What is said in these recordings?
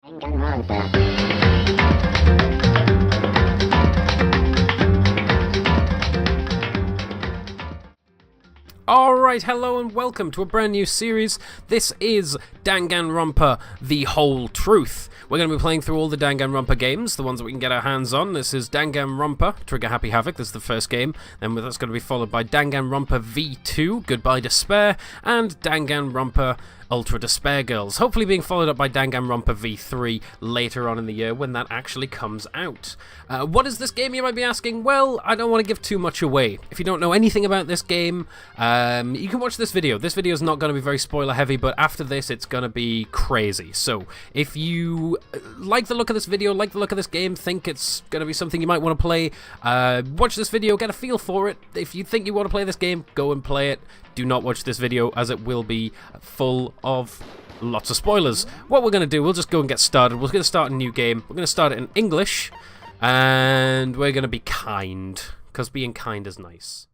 Danganronpa. Alright, hello and welcome to a brand new series. This is Danganronpa, The Whole Truth. We're going to be playing through all the Danganronpa games, the ones that we can get our hands on. This is Danganronpa, Trigger Happy Havoc, this is the first game. Then that's going to be followed by Danganronpa V2, Goodbye Despair, and Danganronpa Ultra Despair Girls, hopefully being followed up by Danganronpa V3 later on in the year when that actually comes out. What is this game, you might be asking? Well, I don't want to give too much away. If you don't know anything about this game, you can watch this video. This video is not going to be very spoiler heavy, but after this it's going to be crazy. So if you like the look of this video, like the look of this game, think it's going to be something you might want to play, watch this video, get a feel for it. If you think you want to play this game, go and play it. Do not watch this video as it will be full of lots of spoilers. What we're going to do, we'll just go and get started. We're going to start a new game. We're going to start it in English, and we're going to be kind, because being kind is nice.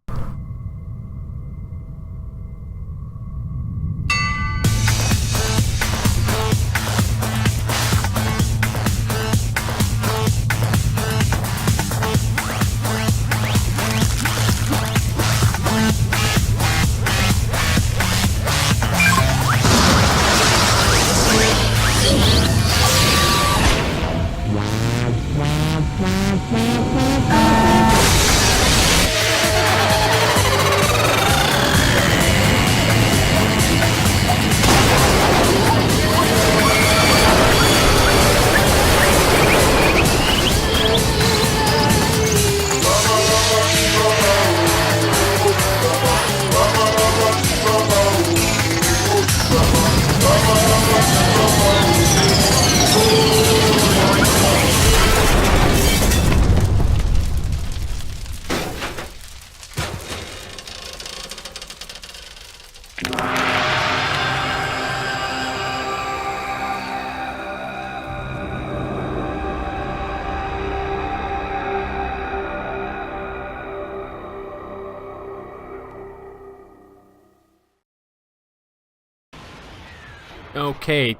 Okay,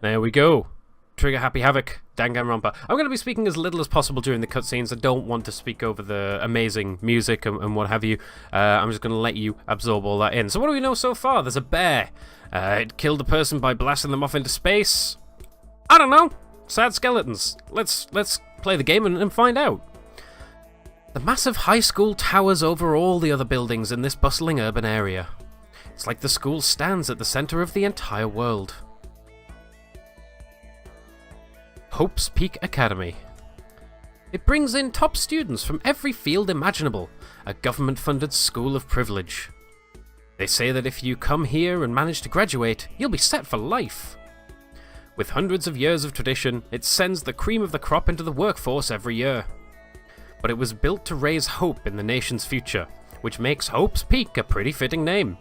there we go. Trigger Happy Havoc, Danganronpa. I'm going to be speaking as little as possible during the cutscenes. I don't want to speak over the amazing music and what have you. I'm just going to let you absorb all that in. So what do we know so far? There's a bear. It killed a person by blasting them off into space. I don't know. Sad skeletons. Let's play the game and find out. The massive high school towers over all the other buildings in this bustling urban area. It's like the school stands at the center of the entire world. Hope's Peak Academy. It brings in top students from every field imaginable, a government-funded school of privilege. They say that if you come here and manage to graduate, you'll be set for life. With hundreds of years of tradition, it sends the cream of the crop into the workforce every year. But it was built to raise hope in the nation's future, which makes Hope's Peak a pretty fitting name.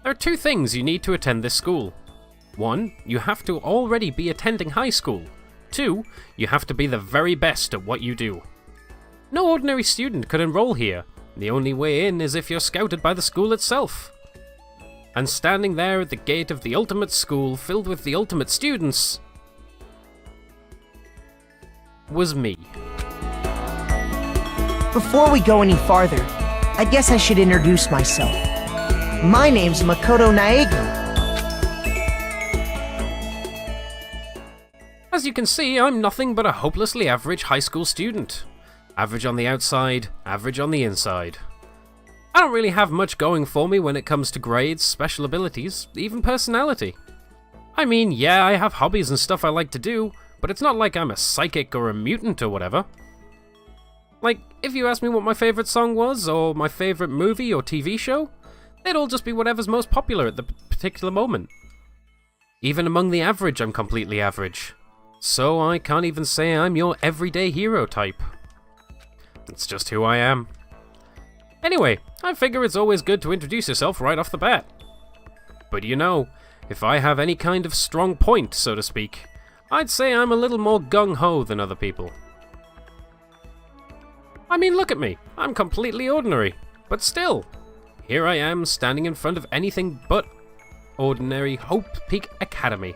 There are two things you need to attend this school. 1. You have to already be attending high school. 2. You have to be the very best at what you do. No ordinary student could enroll here. The only way in is if you're scouted by the school itself. And standing there at the gate of the ultimate school filled with the ultimate students was me. Before we go any farther, I guess I should introduce myself. My name's Makoto Naegi. As you can see, I'm nothing but a hopelessly average high school student. Average on the outside, average on the inside. I don't really have much going for me when it comes to grades, special abilities, even personality. I mean, yeah, I have hobbies and stuff I like to do, but it's not like I'm a psychic or a mutant or whatever. Like, if you asked me what my favorite song was, or my favorite movie or TV show, they'd all just be whatever's most popular at the particular moment. Even among the average, I'm completely average. So I can't even say I'm your everyday hero type. It's just who I am. Anyway, I figure it's always good to introduce yourself right off the bat. But you know, if I have any kind of strong point, so to speak, I'd say I'm a little more gung-ho than other people. I mean, look at me. I'm completely ordinary. But still, here I am standing in front of anything but extraordinary Hope Peak Academy.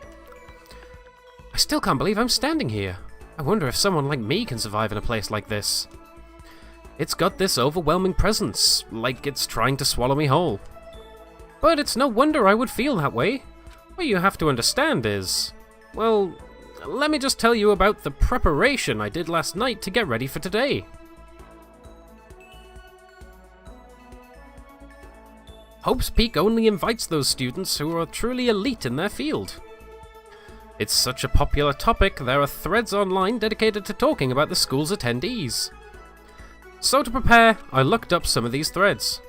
I still can't believe I'm standing here. I wonder if someone like me can survive in a place like this. It's got this overwhelming presence, like it's trying to swallow me whole. But it's no wonder I would feel that way. What you have to understand is, well, let me just tell you about the preparation I did last night to get ready for today. Hope's Peak only invites those students who are truly elite in their field. It's such a popular topic, there are threads online dedicated to talking about the school's attendees. So to prepare, I looked up some of these threads.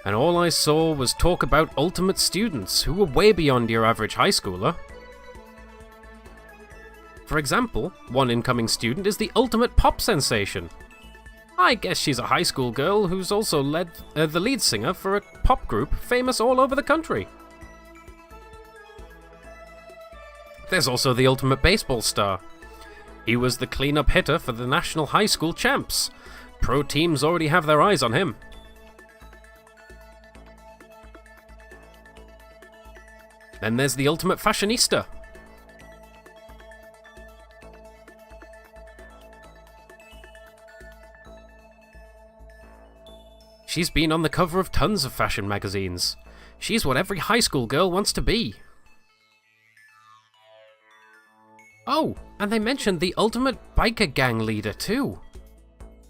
And all I saw was talk about ultimate students who were way beyond your average high schooler. For example, one incoming student is the ultimate pop sensation. I guess she's a high school girl who's also the lead singer for a pop group famous all over the country. There's also the ultimate baseball star. He was the cleanup hitter for the national high school champs. Pro teams already have their eyes on him. Then there's the ultimate fashionista. She's been on the cover of tons of fashion magazines. She's what every high school girl wants to be. Oh, and they mentioned the ultimate biker gang leader too.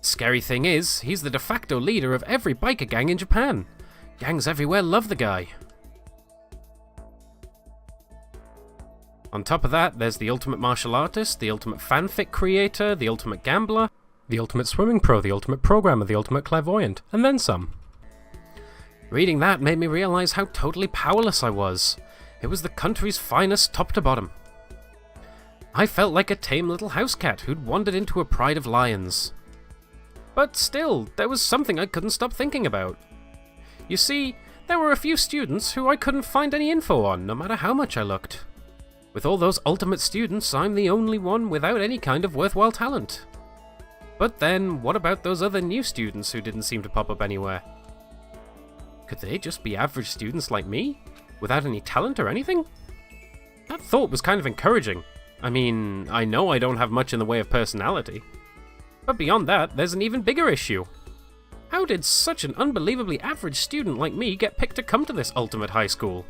Scary thing is, he's the de facto leader of every biker gang in Japan. Gangs everywhere love the guy. On top of that, there's the ultimate martial artist, the ultimate fanfic creator, the ultimate gambler, the ultimate swimming pro, the ultimate programmer, the ultimate clairvoyant, and then some. Reading that made me realize how totally powerless I was. It was the country's finest top to bottom. I felt like a tame little house cat who'd wandered into a pride of lions. But still, there was something I couldn't stop thinking about. You see, there were a few students who I couldn't find any info on, no matter how much I looked. With all those ultimate students, I'm the only one without any kind of worthwhile talent. But then, what about those other new students who didn't seem to pop up anywhere? Could they just be average students like me, without any talent or anything? That thought was kind of encouraging. I mean, I know I don't have much in the way of personality. But beyond that, there's an even bigger issue. How did such an unbelievably average student like me get picked to come to this ultimate high school?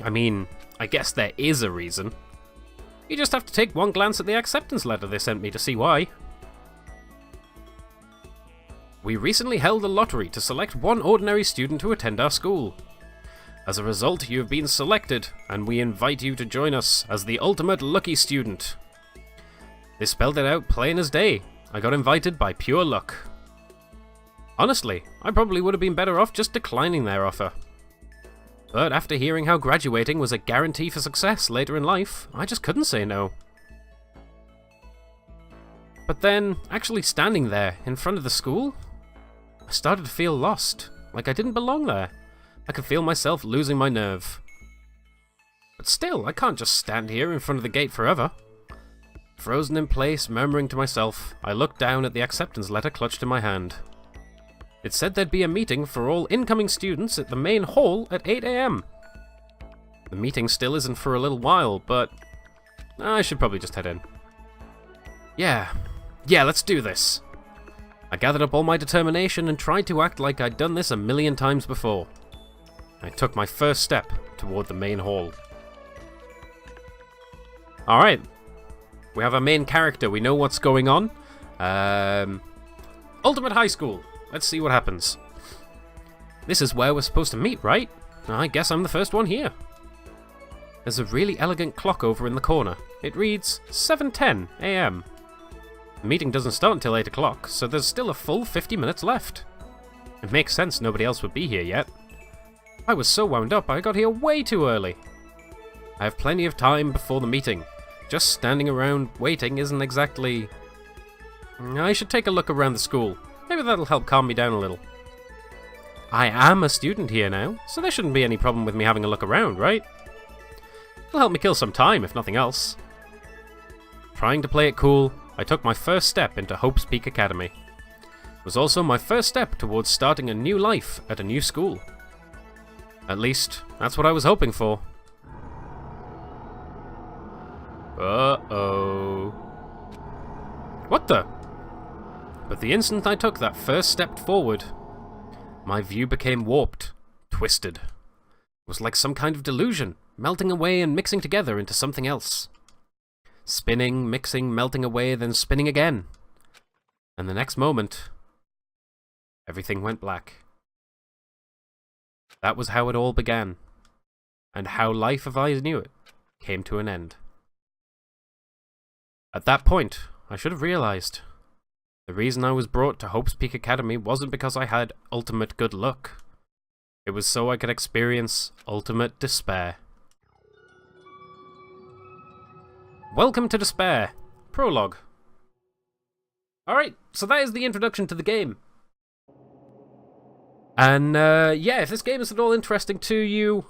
I mean, I guess there is a reason. You just have to take one glance at the acceptance letter they sent me to see why. We recently held a lottery to select one ordinary student to attend our school. As a result, you have been selected, and we invite you to join us as the ultimate lucky student. They spelled it out plain as day. I got invited by pure luck. Honestly, I probably would have been better off just declining their offer. But after hearing how graduating was a guarantee for success later in life, I just couldn't say no. But then, actually standing there, in front of the school, I started to feel lost, like I didn't belong there. I could feel myself losing my nerve. But still, I can't just stand here in front of the gate forever. Frozen in place, murmuring to myself, I looked down at the acceptance letter clutched in my hand. It said there'd be a meeting for all incoming students at the main hall at 8 AM. The meeting still isn't for a little while, but I should probably just head in. Yeah, let's do this. I gathered up all my determination and tried to act like I'd done this a million times before. I took my first step toward the main hall. Alright, we have a main character, we know what's going on. Ultimate High School. Let's see what happens. This is where we're supposed to meet, right? I guess I'm the first one here. There's a really elegant clock over in the corner. It reads 7:10 AM. The meeting doesn't start until 8 o'clock, so there's still a full 50 minutes left. It makes sense nobody else would be here yet. I was so wound up I got here way too early. I have plenty of time before the meeting. Just standing around waiting isn't exactly... I should take a look around the school. Maybe that'll help calm me down a little. I am a student here now, so there shouldn't be any problem with me having a look around, right? It'll help me kill some time, if nothing else. Trying to play it cool, I took my first step into Hope's Peak Academy. It was also my first step towards starting a new life at a new school. At least, that's what I was hoping for. Uh-oh. What the? But the instant I took that first step forward, my view became warped, twisted. It was like some kind of delusion, melting away and mixing together into something else. Spinning, mixing, melting away, then spinning again. And the next moment, everything went black. That was how it all began, and how life as I knew it came to an end. At that point, I should have realized the reason I was brought to Hope's Peak Academy wasn't because I had ultimate good luck. It was so I could experience ultimate despair. Welcome to Despair. Prologue. Alright, so that is the introduction to the game. And, yeah, if this game is at all interesting to you,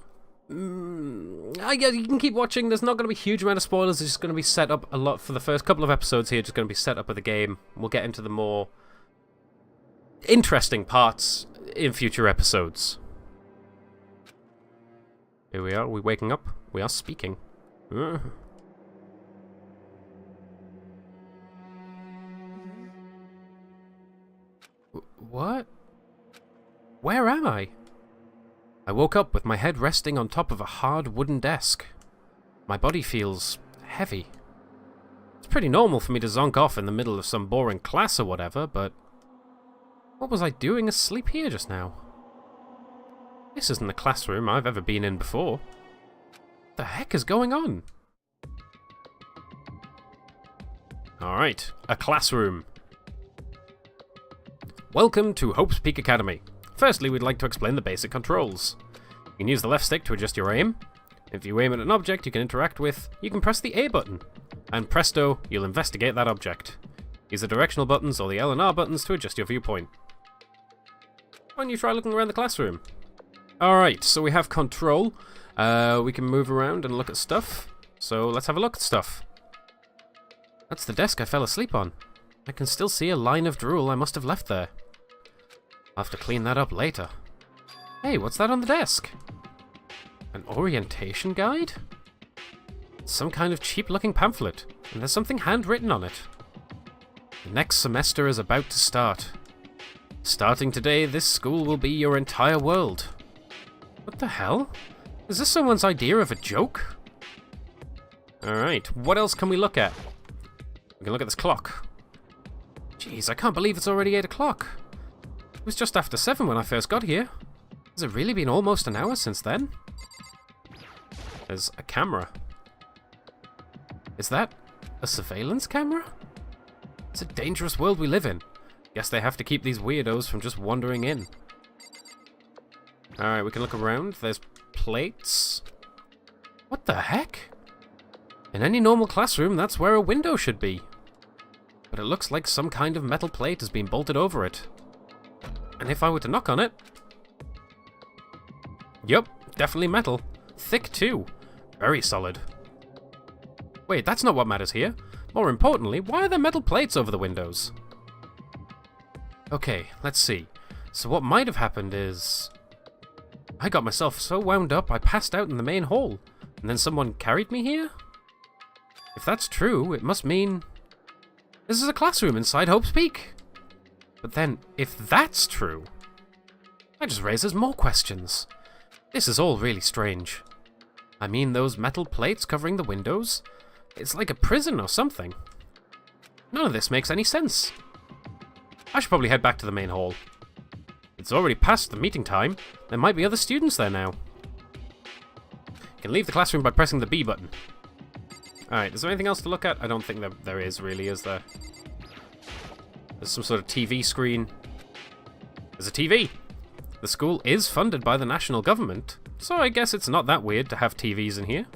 I guess you can keep watching. There's not going to be a huge amount of spoilers. It's just going to be set up a lot for the first couple of episodes here, just going to be set up of the game. We'll get into the more interesting parts in future episodes. Here we are. Are we waking up? We are speaking. What? Where am I? I woke up with my head resting on top of a hard wooden desk. My body feels heavy. It's pretty normal for me to zonk off in the middle of some boring class or whatever, but what was I doing asleep here just now? This isn't the classroom I've ever been in before. What the heck is going on? Alright, a classroom. Welcome to Hope's Peak Academy. Firstly, we'd like to explain the basic controls. You can use the left stick to adjust your aim. If you aim at an object you can interact with, you can press the A button. And presto, you'll investigate that object. Use the directional buttons or the L and R buttons to adjust your viewpoint. Why don't you try looking around the classroom? Alright, so we have control. We can move around and look at stuff. So let's have a look at stuff. That's the desk I fell asleep on. I can still see a line of drool I must have left there. I'll have to clean that up later. Hey, what's that on the desk? An orientation guide? Some kind of cheap-looking pamphlet, and there's something handwritten on it. The next semester is about to start. Starting today, this school will be your entire world. What the hell? Is this someone's idea of a joke? Alright, what else can we look at? We can look at this clock. Jeez, I can't believe it's already 8 o'clock. It was just after 7 when I first got here. Has it really been almost an hour since then? There's a camera. Is that a surveillance camera? It's a dangerous world we live in. Guess they have to keep these weirdos from just wandering in. Alright, we can look around. There's plates. What the heck? In any normal classroom, that's where a window should be. But it looks like some kind of metal plate has been bolted over it. And if I were to knock on it... Yup, definitely metal. Thick too. Very solid. Wait, that's not what matters here. More importantly, why are there metal plates over the windows? Okay, let's see. So what might have happened is... I got myself so wound up I passed out in the main hall. And then someone carried me here? If that's true, it must mean... this is a classroom inside Hope's Peak. But then, if that's true, that just raises more questions. This is all really strange. I mean, those metal plates covering the windows, it's like a prison or something. None of this makes any sense. I should probably head back to the main hall. It's already past the meeting time. There might be other students there now. You can leave the classroom by pressing the B button. Alright, is there anything else to look at? I don't think there is really, is there? There's some sort of TV screen. There's a TV! The school is funded by the national government, so I guess it's not that weird to have TVs in here.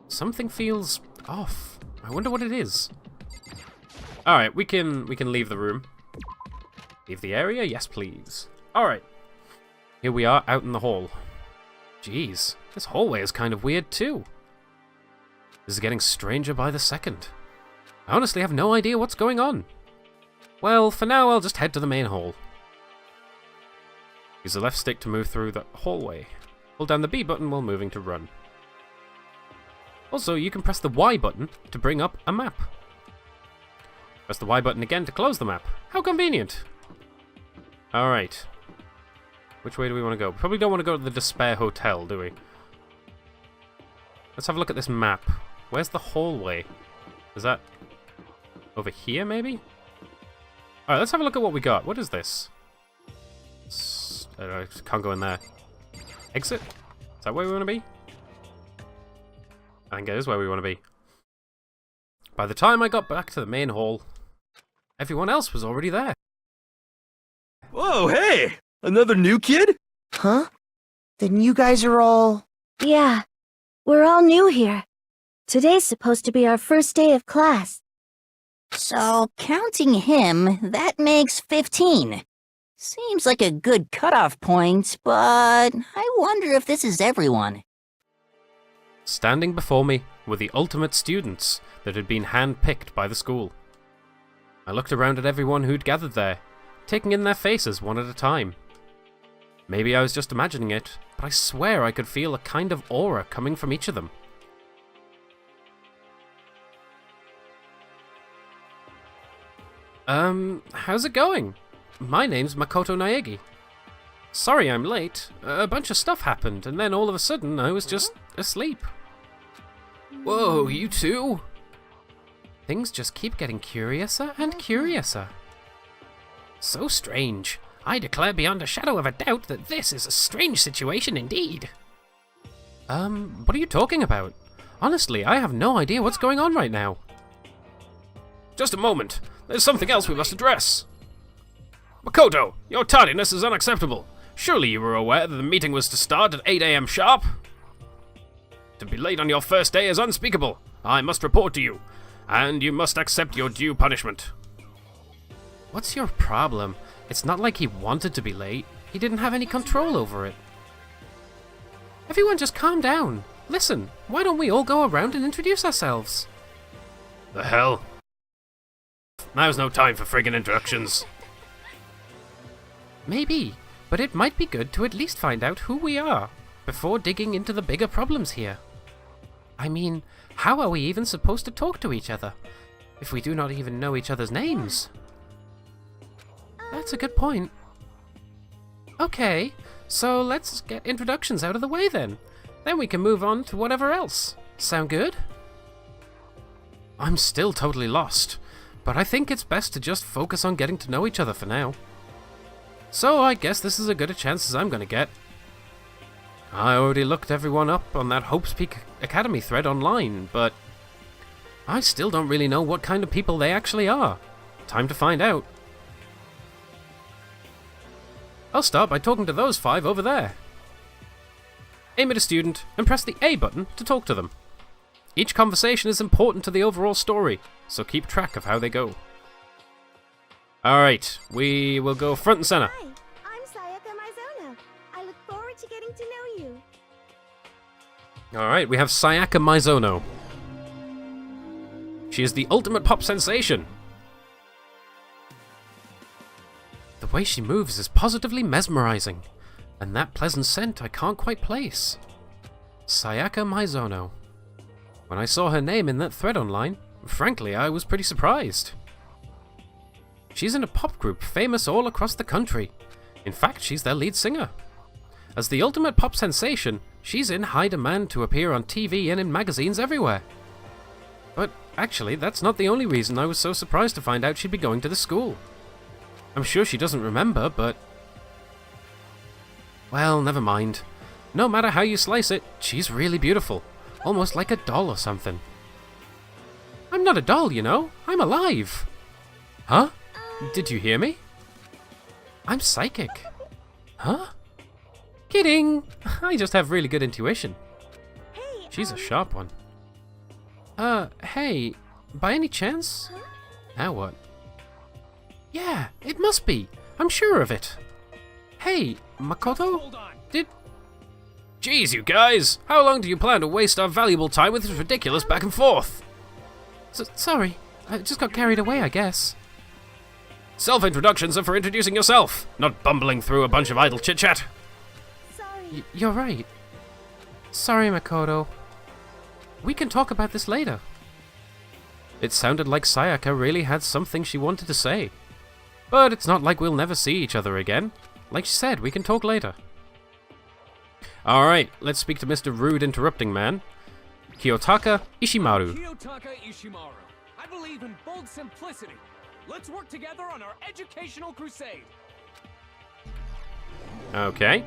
Something feels off. I wonder what it is. Alright, we can leave the room. Leave the area? Yes, please. Alright. Here we are out in the hall. Jeez, this hallway is kind of weird too. This is getting stranger by the second. I honestly have no idea what's going on. Well, for now I'll just head to the main hall. Use the left stick to move through the hallway. Hold down the B button while moving to run. Also, you can press the Y button to bring up a map. Press the Y button again to close the map. How convenient! Alright. Which way do we want to go? Probably don't want to go to the Despair Hotel, do we? Let's have a look at this map. Where's the hallway? Is that over here, maybe? Alright, let's have a look at what we got. What is this? I can't go in there. Exit? Is that where we want to be? I think it is where we want to be. By the time I got back to the main hall, everyone else was already there. Whoa, hey! Another new kid? Huh? Then you guys are all... Yeah, we're all new here. Today's supposed to be our first day of class. So, counting him, that makes 15. Seems like a good cutoff point, but I wonder if this is everyone. Standing before me were the ultimate students that had been hand-picked by the school. I looked around at everyone who'd gathered there, taking in their faces one at a time. Maybe I was just imagining it, but I swear I could feel a kind of aura coming from each of them. How's it going? My name's Makoto Naegi. Sorry I'm late. A bunch of stuff happened, and then all of a sudden I was just asleep. Whoa, you too? Things just keep getting curiouser and curiouser. So strange. I declare beyond a shadow of a doubt that this is a strange situation indeed. What are you talking about? Honestly, I have no idea what's going on right now. Just a moment. There's something else we must address. Makoto, your tardiness is unacceptable. Surely you were aware that the meeting was to start at 8 AM sharp? To be late on your first day is unspeakable. I must report to you, and you must accept your due punishment. What's your problem? It's not like he wanted to be late. He didn't have any control over it. Everyone just calm down. Listen, why don't we all go around and introduce ourselves? The hell? Now's no time for friggin' introductions. Maybe, but it might be good to at least find out who we are before digging into the bigger problems here. I mean, how are we even supposed to talk to each other if we do not even know each other's names? That's a good point. Okay, so let's get introductions out of the way then. Then we can move on to whatever else. Sound good? I'm still totally lost, but I think it's best to just focus on getting to know each other for now. So I guess this is as good a chance as I'm gonna get. I already looked everyone up on that Hope's Peak Academy thread online, but I still don't really know what kind of people they actually are. Time to find out. I'll start by talking to those 5 over there. Aim at a student and press the A button to talk to them. Each conversation is important to the overall story, so keep track of how they go. Alright, we will go front and center. Hi, I'm Sayaka Mizono. I look forward to getting to know you. Alright, we have Sayaka Mizono. She is the ultimate pop sensation. The way she moves is positively mesmerizing, and that pleasant scent I can't quite place. Sayaka Mizono. When I saw her name in that thread online, frankly, I was pretty surprised. She's in a pop group famous all across the country. In fact, she's their lead singer. As the ultimate pop sensation, she's in high demand to appear on TV and in magazines everywhere. But actually, that's not the only reason I was so surprised to find out she'd be going to the school. I'm sure she doesn't remember, but... well, never mind. No matter how you slice it, she's really beautiful. Almost like a doll or something. I'm not a doll, you know. I'm alive. Huh? Did you hear me? I'm psychic. Huh? Kidding! I just have really good intuition. Hey, She's a sharp one. Hey, by any chance? Now what? Yeah, it must be. I'm sure of it. Hey, Makoto? Hold on. Jeez, you guys! How long do you plan to waste our valuable time with this ridiculous back and forth? Sorry, I just got carried away, I guess. Self-introductions are for introducing yourself, not bumbling through a bunch of idle chit-chat. sorry. You're right. Sorry, Makoto. We can talk about this later. It sounded like Sayaka really had something she wanted to say. But it's not like we'll never see each other again. Like she said, we can talk later. Alright, let's speak to Mr. Rude Interrupting Man. Kiyotaka Ishimaru. Kiyotaka Ishimaru. I believe in bold simplicity. Let's work together on our educational crusade. Okay.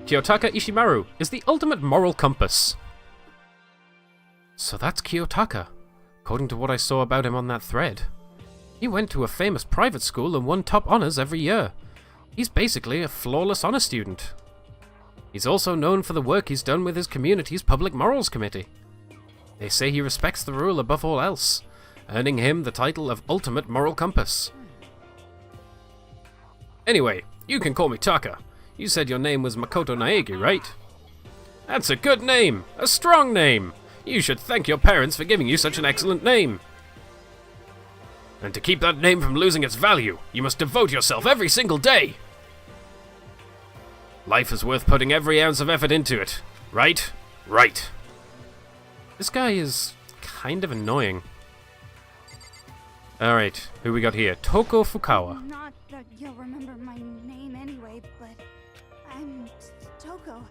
Kiyotaka Ishimaru is the ultimate moral compass. So that's Kiyotaka, according to what I saw about him on that thread. He went to a famous private school and won top honors every year. He's basically a flawless honor student. He's also known for the work he's done with his community's Public Morals Committee. They say he respects the rule above all else, earning him the title of Ultimate Moral Compass. Anyway, you can call me Taka. You said your name was Makoto Naegi, right? That's a good name! A strong name! You should thank your parents for giving you such an excellent name. And to keep that name from losing its value, you must devote yourself every single day! Life is worth putting every ounce of effort into it. Right? Right. This guy is kind of annoying. Alright, who we got here? Toko Fukawa. Not that you'll remember my name anyway, but I'm Toko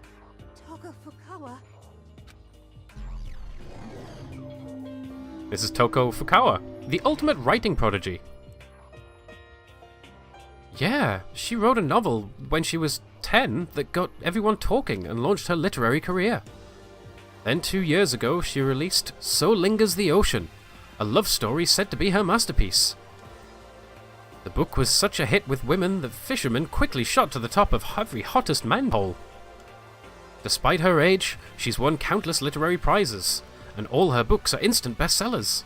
Fukawa. This is Toko Fukawa, the ultimate writing prodigy. Yeah, she wrote a novel when she was 10 that got everyone talking and launched her literary career. Then 2 years ago, she released So Lingers the Ocean, a love story said to be her masterpiece. The book was such a hit with women that fishermen quickly shot to the top of every hottest manhole. Despite her age, she's won countless literary prizes, and all her books are instant bestsellers,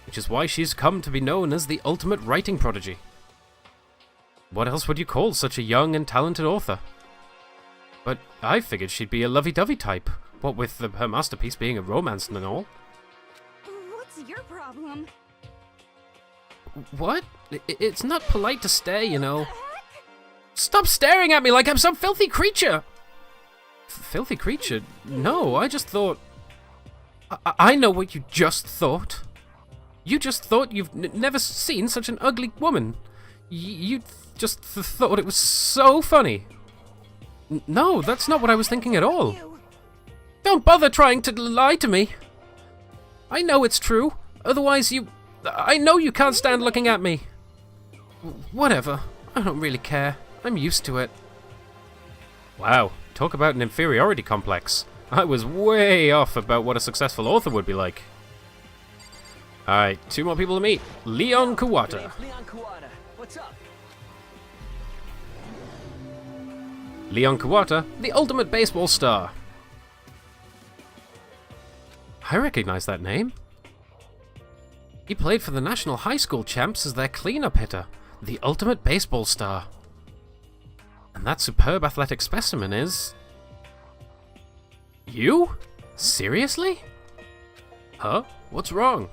which is why she's come to be known as the ultimate writing prodigy. What else would you call such a young and talented author? But I figured she'd be a lovey-dovey type, what with her masterpiece being a romance and all. What's your problem? What? It's not polite to stare, you know. Stop staring at me like I'm some filthy creature! Filthy creature? No, I just thought... I know what you just thought. You just thought you've never seen such an ugly woman. You just thought it was so funny. No, that's not what I was thinking at all. Don't bother trying to lie to me. I know it's true. Otherwise I know you can't stand looking at me. Whatever. I don't really care. I'm used to it. Wow, talk about an inferiority complex. I was way off about what a successful author would be like. Alright, 2 more people to meet. Leon Kuwata. Leon Kuwata. What's up? Leon Kuwata, the ultimate baseball star. I recognize that name. He played for the National High School Champs as their cleanup hitter, the ultimate baseball star. And that superb athletic specimen is... You? Seriously? Huh? What's wrong?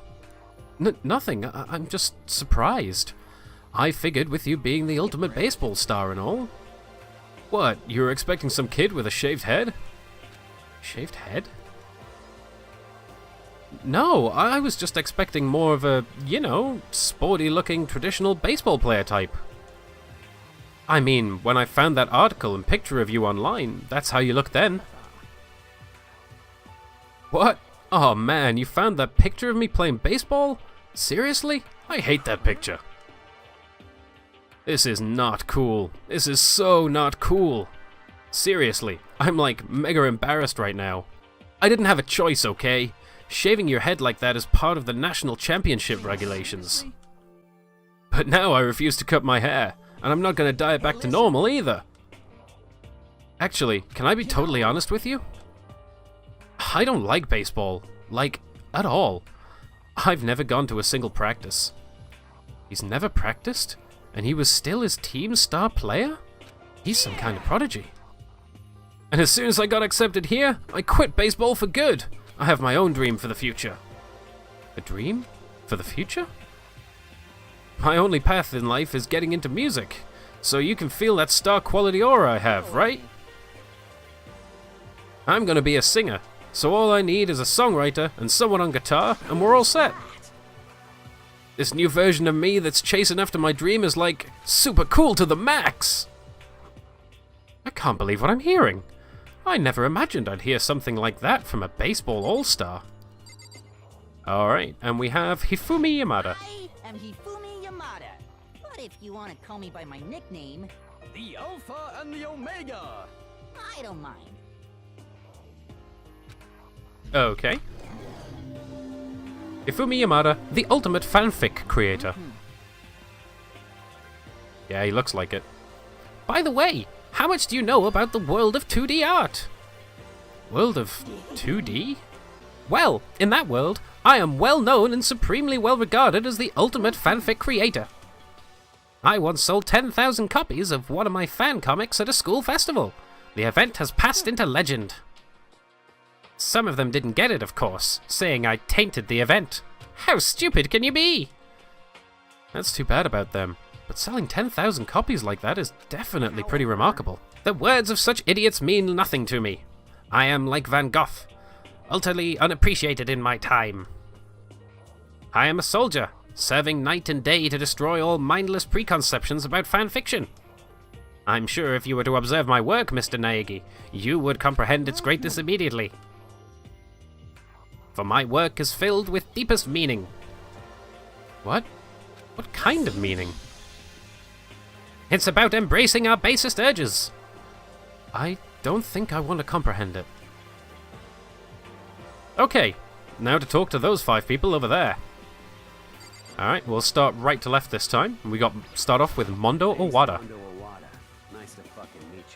Nothing. I'm just surprised. I figured with you being the ultimate baseball star and all. What, you were expecting some kid with a shaved head? Shaved head? No, I was just expecting more of a, you know, sporty-looking traditional baseball player type. I mean, when I found that article and picture of you online, that's how you looked then. What? Oh man, you found that picture of me playing baseball? Seriously? I hate that picture. This is not cool. This is so not cool. Seriously, I'm like mega embarrassed right now. I didn't have a choice, okay? Shaving your head like that is part of the national championship regulations. But now I refuse to cut my hair, and I'm not gonna dye it back to normal either. Actually, can I be totally honest with you? I don't like baseball. Like, at all. I've never gone to a single practice. He's never practiced? And he was still his team's star player? He's some kind of prodigy. And as soon as I got accepted here, I quit baseball for good. I have my own dream for the future. A dream? For the future? My only path in life is getting into music, so you can feel that star quality aura I have, right? I'm gonna be a singer, so all I need is a songwriter and someone on guitar, and we're all set. This new version of me that's chasing after my dream is like super cool to the max. I can't believe what I'm hearing. I never imagined I'd hear something like that from a baseball all-star. Alright, and we have Hifumi Yamada. I am Hifumi Yamada. But if you want to call me by my nickname, The Alpha and the Omega! I don't mind. Okay. Hifumi Yamada, the ultimate fanfic creator. Yeah, he looks like it. By the way, how much do you know about the world of 2D art? World of 2D? Well, in that world, I am well known and supremely well regarded as the ultimate fanfic creator. I once sold 10,000 copies of one of my fan comics at a school festival. The event has passed into legend. Some of them didn't get it, of course, saying I tainted the event. How stupid can you be? That's too bad about them, but selling 10,000 copies like that is definitely pretty remarkable. The words of such idiots mean nothing to me. I am like Van Gogh, utterly unappreciated in my time. I am a soldier, serving night and day to destroy all mindless preconceptions about fanfiction. I'm sure if you were to observe my work, Mr. Naegi, you would comprehend its greatness immediately. For my work is filled with deepest meaning. What? What kind of meaning? It's about embracing our basest urges. I don't think I want to comprehend it. Okay, now to talk to those 5 people over there. Alright, we'll start right to left this time. We start off with Mondo Owada. Nice to fucking meet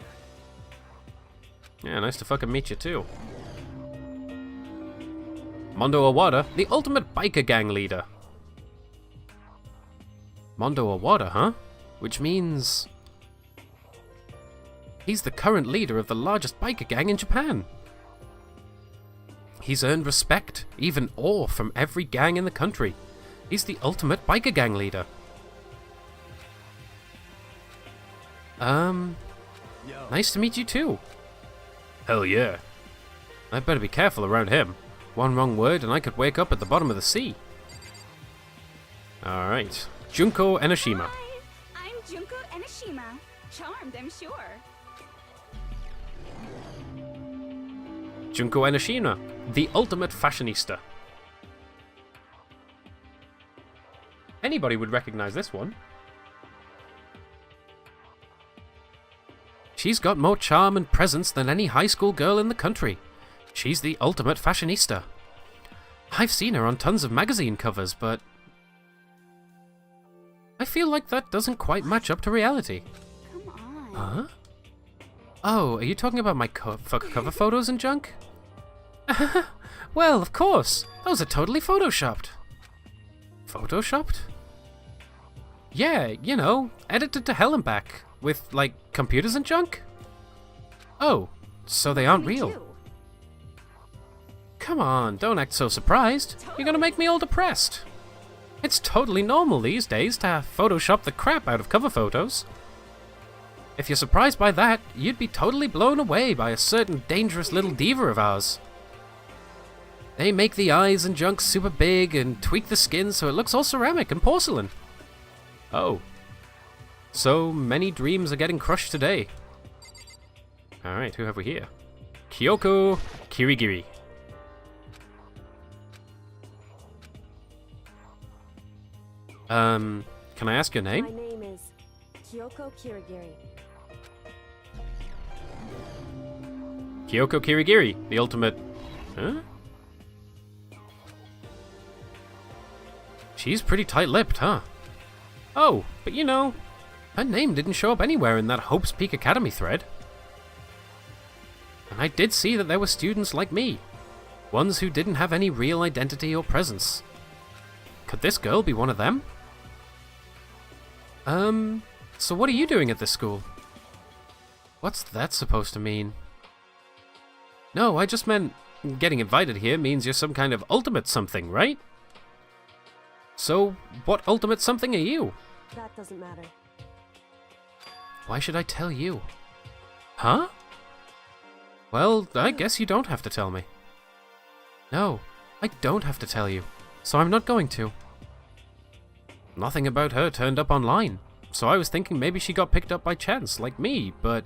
you. Yeah, nice to fucking meet you too. Mondo Owada, the ultimate biker gang leader. Mondo Owada, huh? Which means he's the current leader of the largest biker gang in Japan. He's earned respect, even awe from every gang in the country. He's the ultimate biker gang leader. Nice to meet you too. Hell yeah. I better be careful around him. One wrong word and I could wake up at the bottom of the sea. Alright. Junko Enoshima. Hi, I'm Junko Enoshima. Charmed, I'm sure. Junko Enoshima, the ultimate fashionista. Anybody would recognize this one. She's got more charm and presence than any high school girl in the country. She's the ultimate fashionista. I've seen her on tons of magazine covers, but I feel like that doesn't quite match up to reality. Come on. Huh? Oh, are you talking about my cover photos and junk? Well, of course. Those are totally photoshopped. Photoshopped? Yeah, you know, edited to hell and back. With, like, computers and junk? Oh, so they aren't Me real. too. Come on, don't act so surprised. You're gonna make me all depressed. It's totally normal these days to Photoshop the crap out of cover photos. If you're surprised by that, you'd be totally blown away by a certain dangerous little diva of ours. They make the eyes and junk super big and tweak the skin so it looks all ceramic and porcelain. Oh. So many dreams are getting crushed today. Alright, who have we here? Kyoko Kirigiri. Can I ask your name? My name is Kyoko Kirigiri. Kyoko Kirigiri, the ultimate... Huh? She's pretty tight-lipped, huh? Oh, but you know, her name didn't show up anywhere in that Hope's Peak Academy thread. And I did see that there were students like me, ones who didn't have any real identity or presence. Could this girl be one of them? So what are you doing at this school? What's that supposed to mean? No, I just meant getting invited here means you're some kind of ultimate something, right? So, what ultimate something are you? That doesn't matter. Why should I tell you? Huh? Well, I guess you don't have to tell me. No, I don't have to tell you, so I'm not going to. Nothing about her turned up online, so I was thinking maybe she got picked up by chance, like me, but...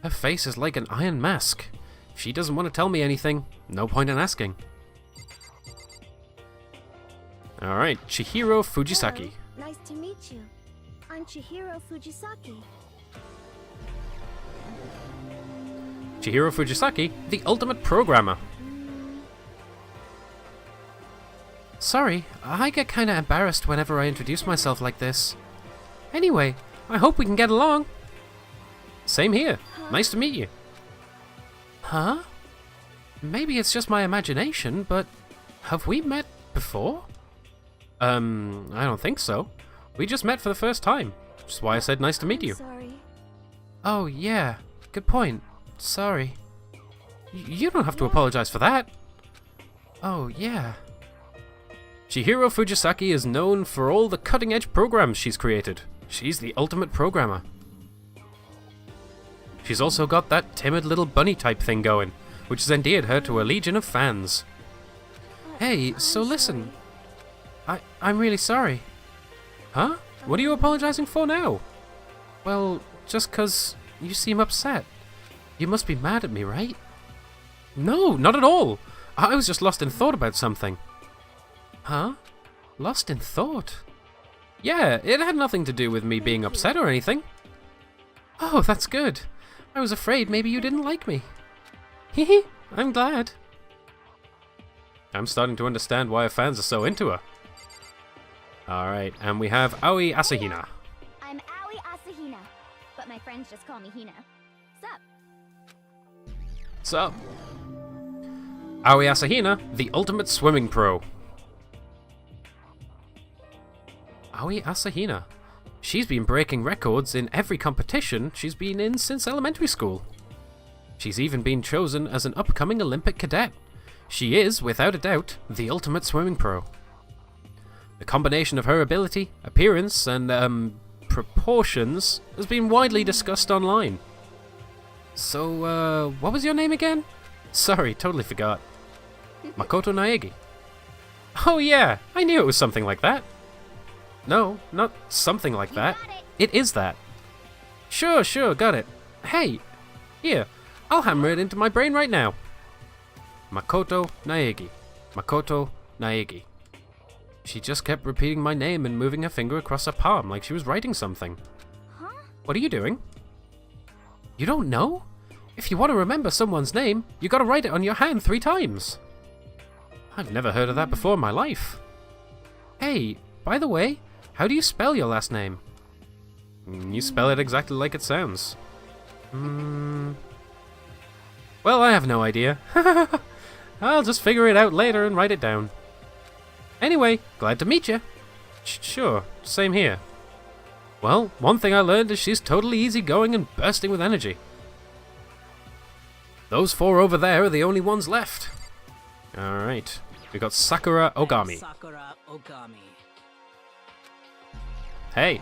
Her face is like an iron mask. If she doesn't want to tell me anything, no point in asking. Alright, Chihiro Fujisaki. Hello. Nice to meet you. I'm Chihiro Fujisaki. Chihiro Fujisaki, the ultimate programmer. Sorry, I get kinda embarrassed whenever I introduce myself like this. Anyway, I hope we can get along. Same here. Nice to meet you. Huh? Maybe it's just my imagination, but have we met before? I don't think so. We just met for the first time, which is why I said nice to meet you. Sorry. Oh, yeah. Good point. Sorry. You don't have to apologize for that. Oh, yeah. Chihiro Fujisaki is known for all the cutting-edge programs she's created. She's the ultimate programmer. She's also got that timid little bunny-type thing going, which has endeared her to a legion of fans. Hey, so listen. I'm really sorry. Huh? What are you apologizing for now? Well, just 'cause you seem upset. You must be mad at me, right? No, not at all. I was just lost in thought about something. Huh? Lost in thought? Yeah, it had nothing to do with me being upset or anything. Oh, that's good. I was afraid maybe you didn't like me. Hehe, I'm glad. I'm starting to understand why her fans are so into her. Alright, and we have Aoi Asahina. I'm Aoi Asahina, but my friends just call me Hina. Sup? Sup? Aoi Asahina, the ultimate swimming pro. Aoi Asahina. She's been breaking records in every competition she's been in since elementary school. She's even been chosen as an upcoming Olympic cadet. She is, without a doubt, the ultimate swimming pro. The combination of her ability, appearance, and, proportions has been widely discussed online. So, what was your name again? Sorry, totally forgot. Makoto Naegi. Oh yeah, I knew it was something like that. No, not something like that. It is that. Sure, got it. Hey, here, I'll hammer it into my brain right now. Makoto Naegi. Makoto Naegi. She just kept repeating my name and moving her finger across her palm like she was writing something. Huh? What are you doing? You don't know? If you want to remember someone's name, you gotta write it on your hand 3 times. I've never heard of that before in my life. Hey, by the way, how do you spell your last name? You spell it exactly like it sounds. Well, I have no idea. I'll just figure it out later and write it down. Anyway, glad to meet you. Sure, same here. Well, one thing I learned is she's totally easygoing and bursting with energy. Those 4 over there are the only ones left. Alright, we got Sakura Ogami. Sakura Ogami. Hey.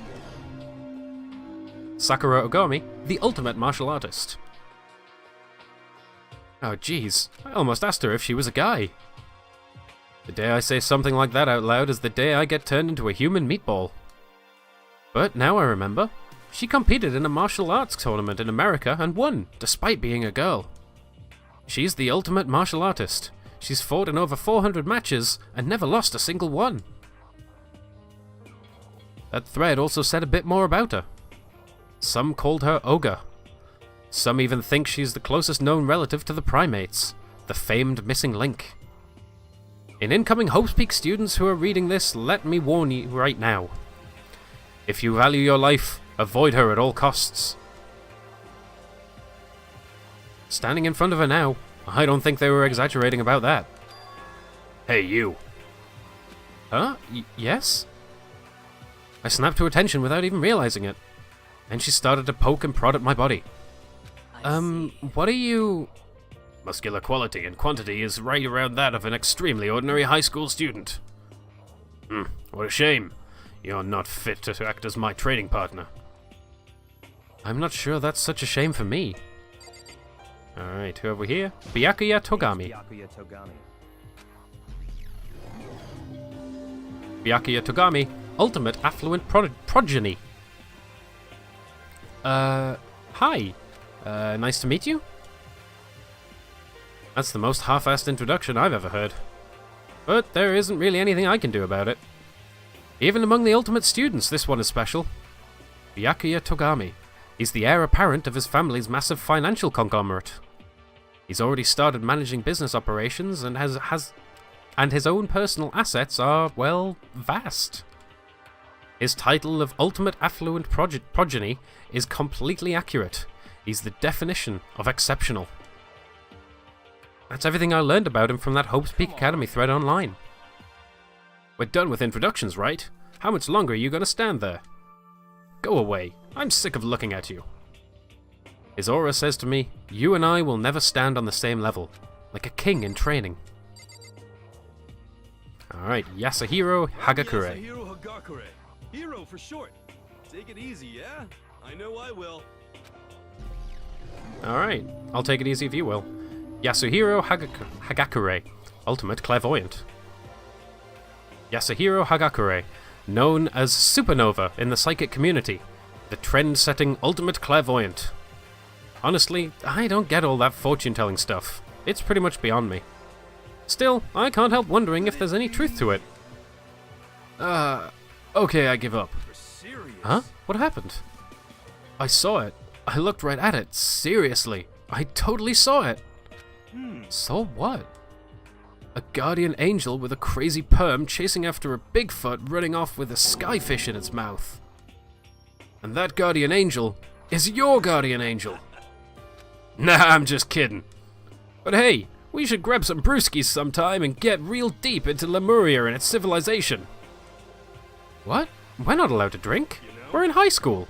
Sakura Ogami, the ultimate martial artist. Oh jeez, I almost asked her if she was a guy. The day I say something like that out loud is the day I get turned into a human meatball. But now I remember, she competed in a martial arts tournament in America and won, despite being a girl. She's the ultimate martial artist. She's fought in over 400 matches and never lost a single one. That thread also said a bit more about her. Some called her Ogre. Some even think she's the closest known relative to the primates, the famed missing link. In incoming Hopes Peak students who are reading this, let me warn you right now. If you value your life, avoid her at all costs. Standing in front of her now, I don't think they were exaggerating about that. Hey, you. Huh? Yes? I snapped to attention without even realizing it. And she started to poke and prod at my body. What are you... Muscular quality and quantity is right around that of an extremely ordinary high school student. What a shame. You're not fit to act as my training partner. I'm not sure that's such a shame for me. Alright, who have we here? Byakuya Togami. Byakuya Togami. Byakuya Togami, ultimate affluent progeny. Hi. Nice to meet you? That's the most half-assed introduction I've ever heard. But there isn't really anything I can do about it. Even among the ultimate students, this one is special. Byakuya Togami. He's the heir apparent of his family's massive financial conglomerate. He's already started managing business operations and and his own personal assets are, well, vast. His title of ultimate affluent progeny is completely accurate. He's the definition of exceptional. That's everything I learned about him from that Hope's Peak Academy thread online. We're done with introductions, right? How much longer are you gonna stand there? Go away. I'm sick of looking at you. His aura says to me, you and I will never stand on the same level, like a king in training. Alright, Yasuhiro Hagakure. Yasuhiro Hagakure. Hero for short. Take it easy, yeah? I know I will. Alright, I'll take it easy if you will. Yasuhiro Hagakure, ultimate clairvoyant. Yasuhiro Hagakure, known as Supernova in the psychic community, the trend-setting ultimate clairvoyant. Honestly, I don't get all that fortune-telling stuff. It's pretty much beyond me. Still, I can't help wondering if there's any truth to it. Okay, I give up. Huh? What happened? I saw it. I looked right at it. Seriously. I totally saw it. So what? A guardian angel with a crazy perm chasing after a Bigfoot running off with a skyfish in its mouth. And that guardian angel is your guardian angel. Nah, I'm just kidding. But hey, we should grab some brewskis sometime and get real deep into Lemuria and its civilization. What? We're not allowed to drink. We're in high school.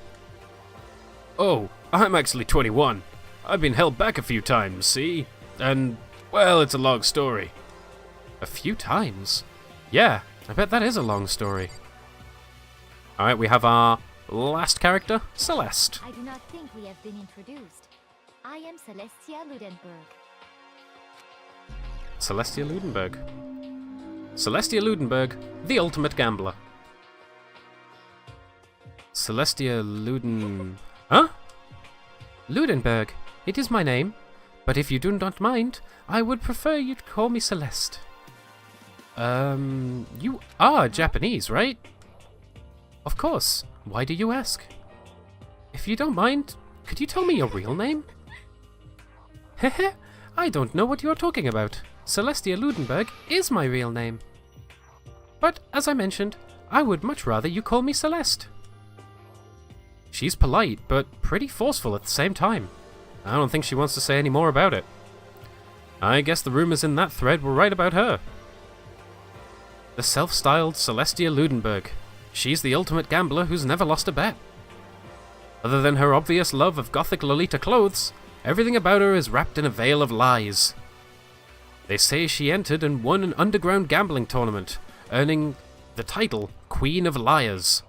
Oh, I'm actually 21. I've been held back a few times, see? And, well, it's a long story. A few times? Yeah, I bet that is a long story. Alright, we have our last character, Celeste. I do not think we have been introduced. I am Celestia Ludenberg. Celestia Ludenberg. Celestia Ludenberg, the ultimate gambler. Celestia Luden... Huh? Ludenberg. It is my name. But if you do not mind, I would prefer you to call me Celeste. You are Japanese, right? Of course. Why do you ask? If you don't mind, could you tell me your real name? Hehe, I don't know what you are talking about. Celestia Ludenberg is my real name. But, as I mentioned, I would much rather you call me Celeste. She's polite, but pretty forceful at the same time. I don't think she wants to say any more about it. I guess the rumors in that thread were right about her. The self-styled Celestia Ludenberg. She's the ultimate gambler who's never lost a bet. Other than her obvious love of gothic Lolita clothes, everything about her is wrapped in a veil of lies. They say she entered and won an underground gambling tournament, earning the title Queen of Liars.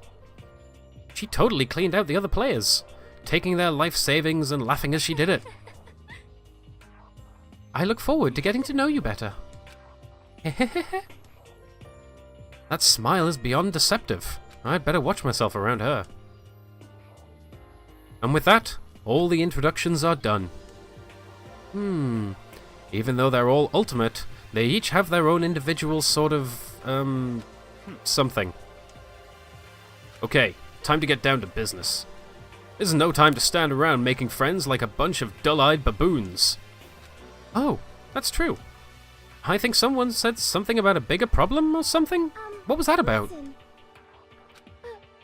She totally cleaned out the other players, taking their life savings and laughing as she did it. I look forward to getting to know you better. That smile is beyond deceptive. I'd better watch myself around her. And with that, all the introductions are done. Even though they're all ultimate, they each have their own individual sort of, something. Okay, time to get down to business. This is no time to stand around making friends like a bunch of dull-eyed baboons. Oh, that's true. I think someone said something about a bigger problem or something? What was that about?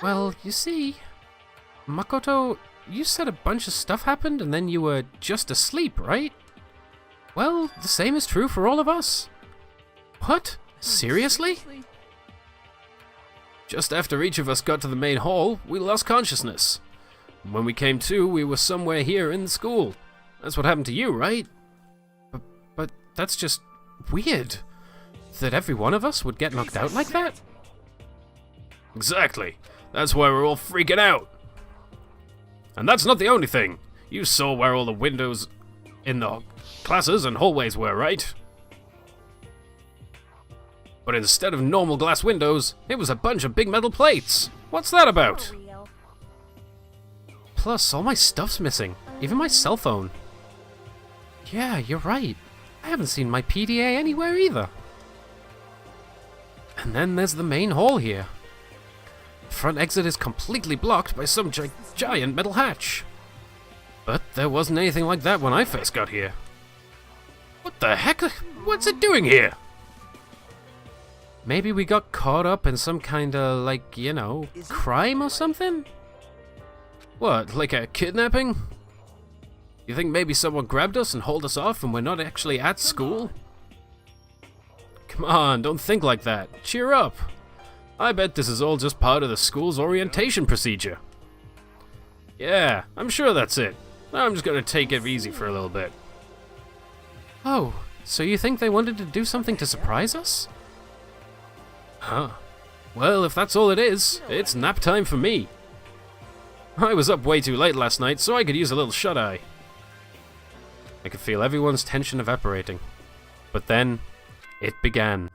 Well, you see, Makoto, you said a bunch of stuff happened and then you were just asleep, right? Well, the same is true for all of us. What? Seriously? Just after each of us got to the main hall, we lost consciousness. When we came to, we were somewhere here in the school. That's what happened to you, right? But that's just weird. That every one of us would get knocked out like that? Exactly. That's why we're all freaking out. And that's not the only thing. You saw where all the windows... in the classes and hallways were, right? But instead of normal glass windows, it was a bunch of big metal plates. What's that about? Plus, all my stuff's missing, even my cell phone. Yeah, you're right. I haven't seen my PDA anywhere either. And then there's the main hall here. The front exit is completely blocked by some giant metal hatch. But there wasn't anything like that when I first got here. What the heck? What's it doing here? Maybe we got caught up in some kinda, like, you know, crime or something? What, like a kidnapping? You think maybe someone grabbed us and hauled us off and we're not actually at school? Come on, don't think like that. Cheer up. I bet this is all just part of the school's orientation procedure. Yeah, I'm sure that's it. I'm just gonna take it easy for a little bit. Oh, so you think they wanted to do something to surprise us? Huh. Well, if that's all it is, it's nap time for me. I was up way too late last night, so I could use a little shut-eye. I could feel everyone's tension evaporating. But then, it began.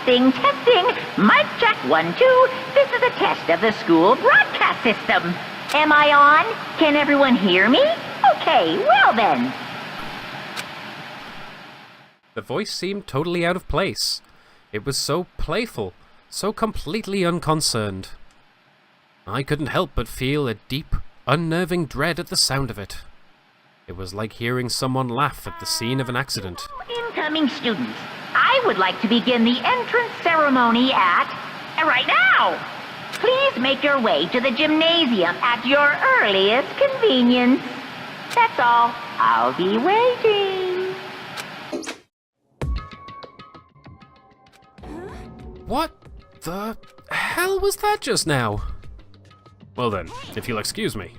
Testing. Mic check 1, 2. This is a test of the school broadcast system. Am I on? Can everyone hear me? Okay, well then. The voice seemed totally out of place. It was so playful, so completely unconcerned. I couldn't help but feel a deep, unnerving dread at the sound of it. It was like hearing someone laugh at the scene of an accident. Incoming students, I would like to begin the entrance ceremony right now. Please make your way to the gymnasium at your earliest convenience. That's all. I'll be waiting. What the hell was that just now? Well then, if you'll excuse me.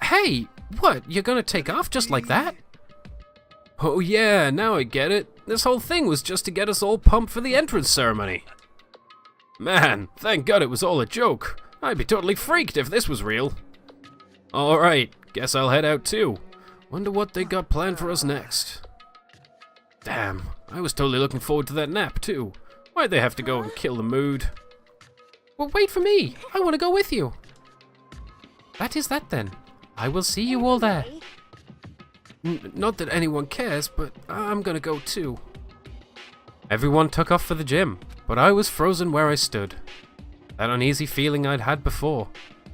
Hey, what, you're gonna take off just like that? Oh yeah, now I get it. This whole thing was just to get us all pumped for the entrance ceremony. Man, thank God it was all a joke. I'd be totally freaked if this was real. Alright, guess I'll head out too. Wonder what they got planned for us next. Damn, I was totally looking forward to that nap too. Why'd they have to go and kill the mood? Well, wait for me. I want to go with you. That is that then. I will see you all there. Not that anyone cares, but I'm gonna go too. Everyone took off for the gym, but I was frozen where I stood. That uneasy feeling I'd had before.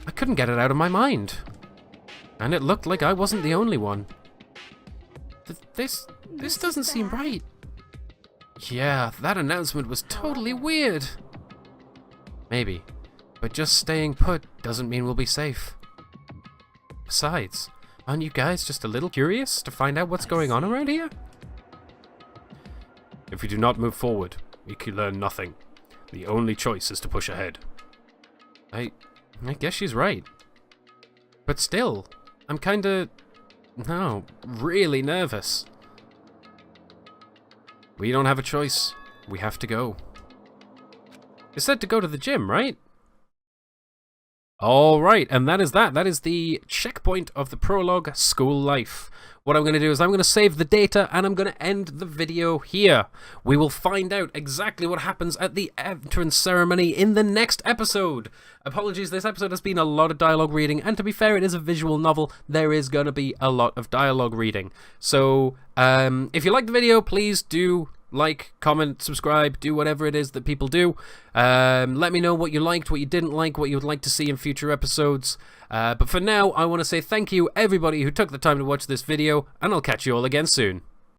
I couldn't get it out of my mind. And it looked like I wasn't the only one. This doesn't seem right. Yeah, that announcement was totally weird. Maybe, but just staying put doesn't mean we'll be safe. Besides, aren't you guys just a little curious to find out what's going on around here? If we do not move forward, we can learn nothing. The only choice is to push ahead. I guess she's right. But still, I'm really nervous. We don't have a choice. We have to go. You said to go to the gym, right? Alright, and that is that. That is the checkpoint of the prologue, School Life. What I'm going to do is I'm going to save the data and I'm going to end the video here. We will find out exactly what happens at the entrance ceremony in the next episode. Apologies, this episode has been a lot of dialogue reading, and to be fair, it is a visual novel. There is going to be a lot of dialogue reading. So, if you like the video, please do like, comment, subscribe, do whatever it is that people do. Let me know what you liked, what you didn't like, what you would like to see in future episodes. But for now, I want to say thank you everybody who took the time to watch this video, and I'll catch you all again soon.